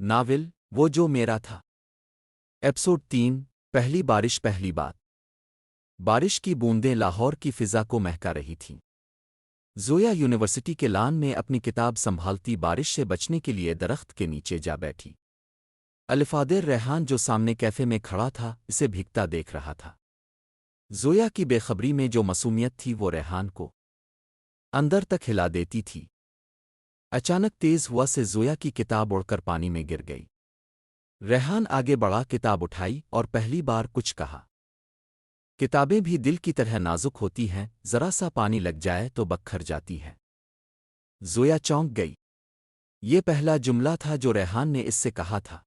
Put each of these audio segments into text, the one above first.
Novel وہ جو میرا تھا۔ ایپیسوڈ 3 پہلی بارش پہلی بات۔ بارش کی بوندیں لاہور کی فضا کو مہکا رہی تھیں۔ زویا یونیورسٹی کے لان میں اپنی کتاب سنبھالتی بارش سے بچنے کے لیے درخت کے نیچے جا بیٹھی۔ الفادر ریحان جو سامنے کیفے میں کھڑا تھا اسے بھیگتا دیکھ رہا تھا۔ زویا کی بے خبری میں جو معصومیت تھی وہ ریحان کو اندر تک ہلا دیتی تھی۔ اچانک تیز ہوا سے زویا کی کتاب اڑ کر پانی میں گر گئی۔ ریحان آگے بڑھا، کتاب اٹھائی اور پہلی بار کچھ کہا۔ کتابیں بھی دل کی طرح نازک ہوتی ہیں، ذرا سا پانی لگ جائے تو بکھر جاتی ہے۔ زویا چونک گئی۔ یہ پہلا جملہ تھا جو ریحان نے اس سے کہا تھا۔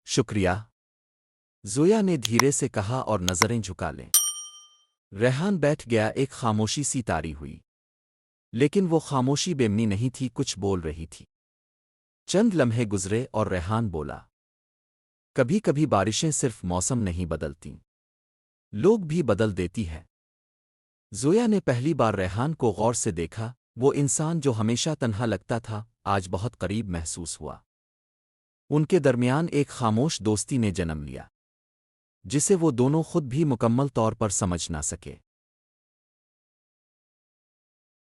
شکریہ، زویا نے دھیرے سے کہا اور نظریں جھکا لیں۔ ریحان بیٹھ گیا، ایک خاموشی سی طاری ہوئی۔ لیکن وہ خاموشی بیمنی نہیں تھی، کچھ بول رہی تھی۔ چند لمحے گزرے اور ریحان بولا، کبھی کبھی بارشیں صرف موسم نہیں بدلتیں، لوگ بھی بدل دیتی ہے۔ زویا نے پہلی بار ریحان کو غور سے دیکھا، وہ انسان جو ہمیشہ تنہا لگتا تھا آج بہت قریب محسوس ہوا۔ ان کے درمیان ایک خاموش دوستی نے جنم لیا، جسے وہ دونوں خود بھی مکمل طور پر سمجھ نہ سکے۔